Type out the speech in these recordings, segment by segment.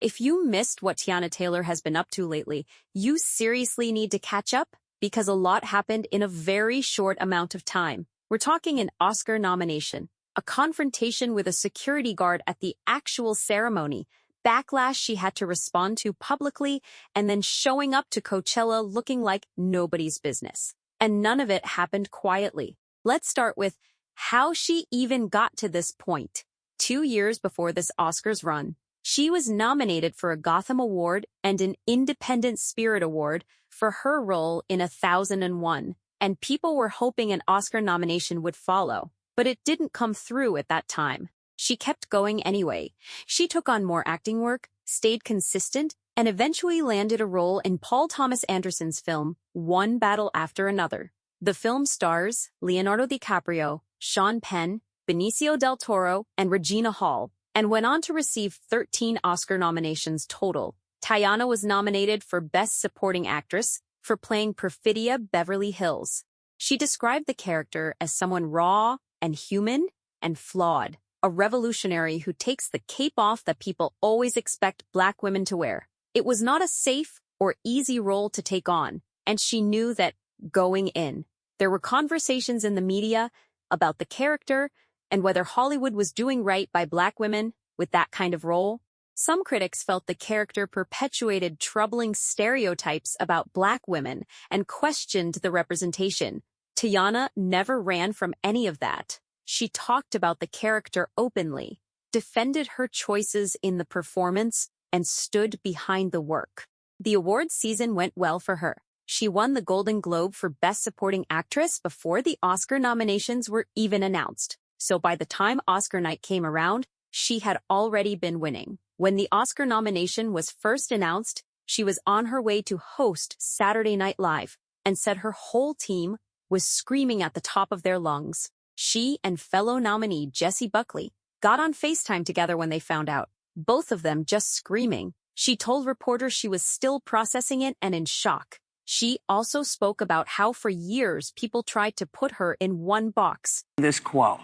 If you missed what Teyana Taylor has been up to lately, you seriously need to catch up because a lot happened in a very short amount of time. We're talking an Oscar nomination, a confrontation with a security guard at the actual ceremony, backlash she had to respond to publicly, and then showing up to Coachella looking like nobody's business. And none of it happened quietly. Let's start with how she even got to this point. 2 years before this Oscars run, she was nominated for a Gotham Award and an Independent Spirit Award for her role in 1001, and people were hoping an Oscar nomination would follow, but it didn't come through at that time. She kept going anyway. She took on more acting work, stayed consistent, and eventually landed a role in Paul Thomas Anderson's film, One Battle After Another. The film stars Leonardo DiCaprio, Sean Penn, Benicio del Toro, and Regina Hall, and went on to receive 13 Oscar nominations total. Teyana was nominated for Best Supporting Actress for playing Perfidia Beverly Hills. She described the character as someone raw and human and flawed, a revolutionary who takes the cape off that people always expect Black women to wear. It was not a safe or easy role to take on, and she knew that going in. There were conversations in the media about the character and whether Hollywood was doing right by Black women with that kind of role. Some critics felt the character perpetuated troubling stereotypes about Black women and questioned the representation. Teyana never ran from any of that. She talked about the character openly, defended her choices in the performance, and stood behind the work. The awards season went well for her. She won the Golden Globe for Best Supporting Actress before the Oscar nominations were even announced. So by the time Oscar night came around, she had already been winning. When the Oscar nomination was first announced, she was on her way to host Saturday Night Live and said her whole team was screaming at the top of their lungs. She and fellow nominee Jessie Buckley got on FaceTime together when they found out, both of them just screaming. She told reporters she was still processing it and in shock. She also spoke about how for years people tried to put her in one box. This quote: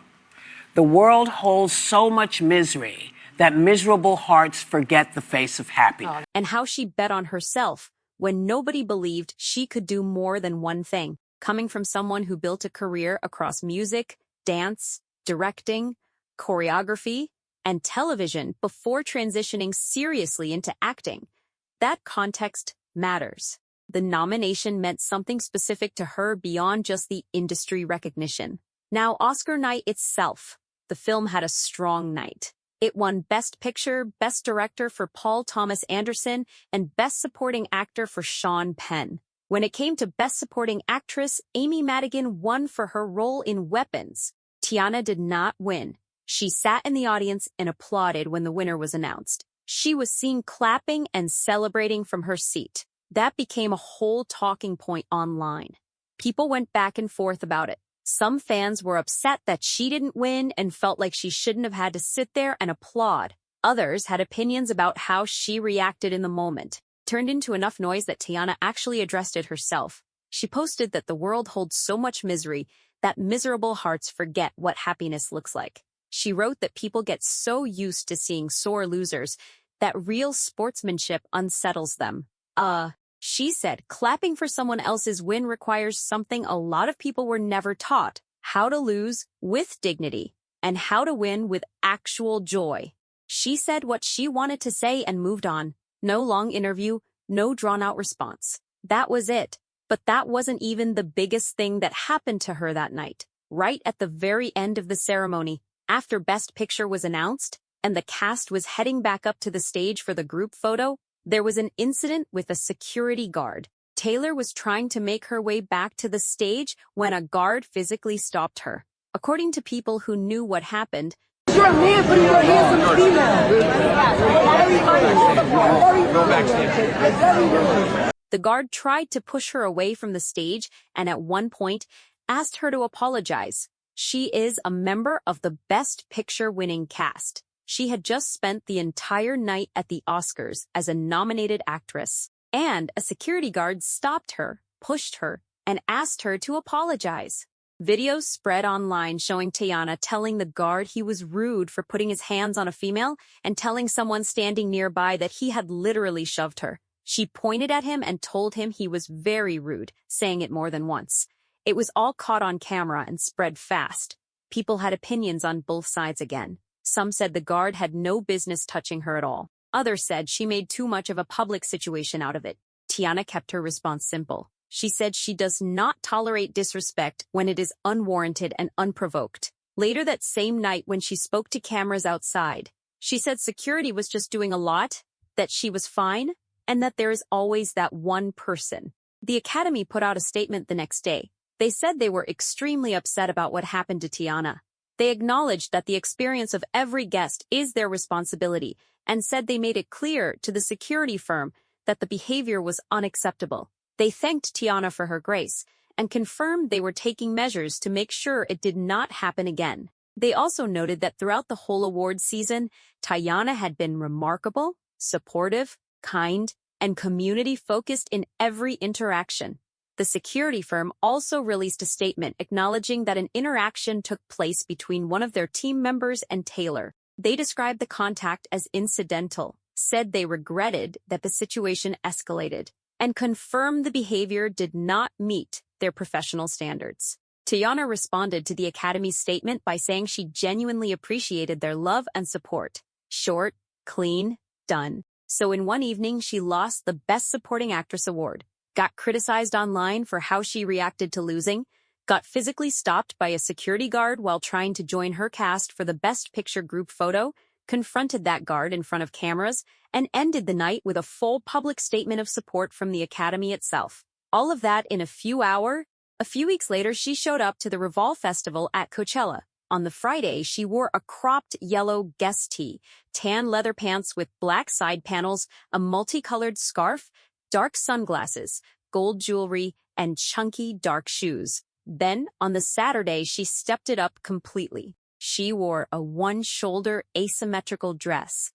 "The world holds so much misery that miserable hearts forget the face of happiness." And how she bet on herself when nobody believed she could do more than one thing. Coming from someone who built a career across music, dance, directing, choreography, and television before transitioning seriously into acting, that context matters. The nomination meant something specific to her beyond just the industry recognition. Now, Oscar night itself. The film had a strong night. It won Best Picture, Best Director for Paul Thomas Anderson, and Best Supporting Actor for Sean Penn. When it came to Best Supporting Actress, Amy Madigan won for her role in Weapons. Teyana did not win. She sat in the audience and applauded when the winner was announced. She was seen clapping and celebrating from her seat. That became a whole talking point online. People went back and forth about it. Some fans were upset that she didn't win and felt like she shouldn't have had to sit there and applaud. Others had opinions about how she reacted in the moment. Turned into enough noise that Teyana actually addressed it herself. She posted that the world holds so much misery that miserable hearts forget what happiness looks like. She wrote that people get so used to seeing sore losers that real sportsmanship unsettles them. She said clapping for someone else's win requires something a lot of people were never taught: how to lose with dignity and how to win with actual joy. She said what she wanted to say and moved on. No long interview, no drawn-out response. That was it. But that wasn't even the biggest thing that happened to her that night. Right at the very end of the ceremony, after Best Picture was announced and the cast was heading back up to the stage for the group photo, there was an incident with a security guard. Taylor was trying to make her way back to the stage when a guard physically stopped her. According to people who knew what happened, "You're a man putting your hands on a female." The guard tried to push her away from the stage and at one point asked her to apologize. She is a member of the Best Picture winning cast. She had just spent the entire night at the Oscars as a nominated actress, and a security guard stopped her, pushed her, and asked her to apologize. Videos spread online showing Teyana telling the guard he was rude for putting his hands on a female and telling someone standing nearby that he had literally shoved her. She pointed at him and told him he was very rude, saying it more than once. It was all caught on camera and spread fast. People had opinions on both sides again. Some said the guard had no business touching her at all. Others said she made too much of a public situation out of it. Teyana kept her response simple. She said she does not tolerate disrespect when it is unwarranted and unprovoked. Later that same night when she spoke to cameras outside, she said security was just doing a lot, that she was fine, and that there is always that one person. The Academy put out a statement the next day. They said they were extremely upset about what happened to Teyana. They acknowledged that the experience of every guest is their responsibility and said they made it clear to the security firm that the behavior was unacceptable. They thanked Teyana for her grace and confirmed they were taking measures to make sure it did not happen again. They also noted that throughout the whole awards season, Teyana had been remarkable, supportive, kind, and community-focused in every interaction. The security firm also released a statement acknowledging that an interaction took place between one of their team members and Taylor. They described the contact as incidental, said they regretted that the situation escalated, and confirmed the behavior did not meet their professional standards. Teyana responded to the Academy's statement by saying she genuinely appreciated their love and support. Short, clean, done. So in one evening, she lost the Best Supporting Actress award, got criticized online for how she reacted to losing, got physically stopped by a security guard while trying to join her cast for the Best Picture group photo, confronted that guard in front of cameras, and ended the night with a full public statement of support from the Academy itself. All of that in a few hours. A few weeks later, she showed up to the Revolve festival at Coachella. On the Friday, she wore a cropped yellow Guess tee, tan leather pants with black side panels, a multicolored scarf, dark sunglasses, gold jewelry, and chunky dark shoes. Then, on the Saturday, she stepped it up completely. She wore a one-shoulder asymmetrical dress.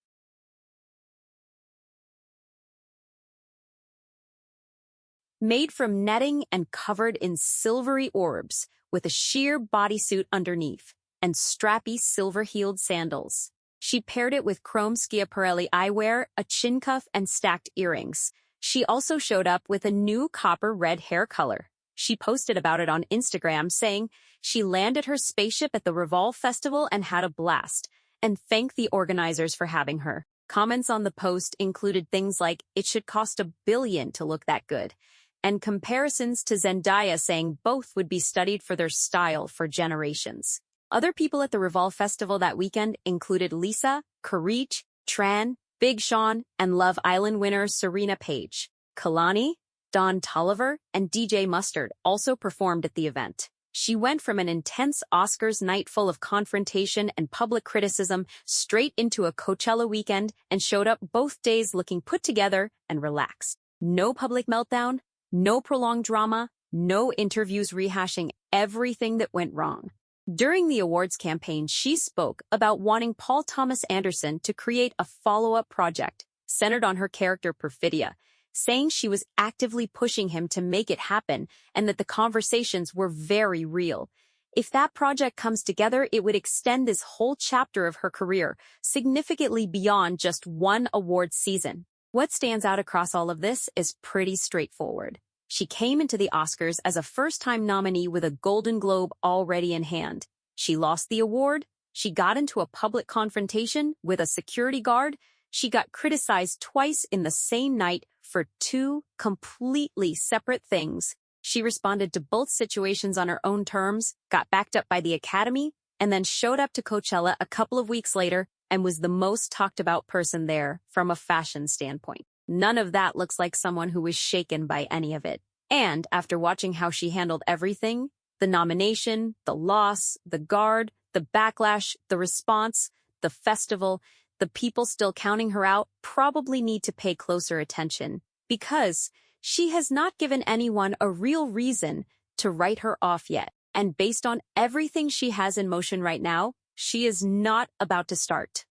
Made from netting and covered in silvery orbs, with a sheer bodysuit underneath, and strappy silver-heeled sandals. She paired it with chrome Schiaparelli eyewear, a chin cuff, and stacked earrings. She also showed up with a new copper red hair color. She posted about it on Instagram, saying she landed her spaceship at the Revolve Festival and had a blast, and thanked the organizers for having her. Comments on the post included things like, "It should cost $1 billion to look that good," and comparisons to Zendaya, saying both would be studied for their style for generations. Other people at the Revolve Festival that weekend included Lisa, Karich, Tran, Big Sean, and Love Island winner Serena Page. Kalani, Don Toliver, and DJ Mustard also performed at the event. She went from an intense Oscars night full of confrontation and public criticism straight into a Coachella weekend and showed up both days looking put together and relaxed. No public meltdown, no prolonged drama, no interviews rehashing everything that went wrong. During the awards campaign, she spoke about wanting Paul Thomas Anderson to create a follow-up project centered on her character Perfidia, saying she was actively pushing him to make it happen and that the conversations were very real. If that project comes together, it would extend this whole chapter of her career, significantly beyond just one awards season. What stands out across all of this is pretty straightforward. She came into the Oscars as a first-time nominee with a Golden Globe already in hand. She lost the award. She got into a public confrontation with a security guard. She got criticized twice in the same night for two completely separate things. She responded to both situations on her own terms, got backed up by the Academy, and then showed up to Coachella a couple of weeks later and was the most talked about person there from a fashion standpoint. None of that looks like someone who was shaken by any of it. And after watching how she handled everything, the nomination, the loss, the guard, the backlash, the response, the festival, the people still counting her out probably need to pay closer attention because she has not given anyone a real reason to write her off yet. And based on everything she has in motion right now, she is not about to start.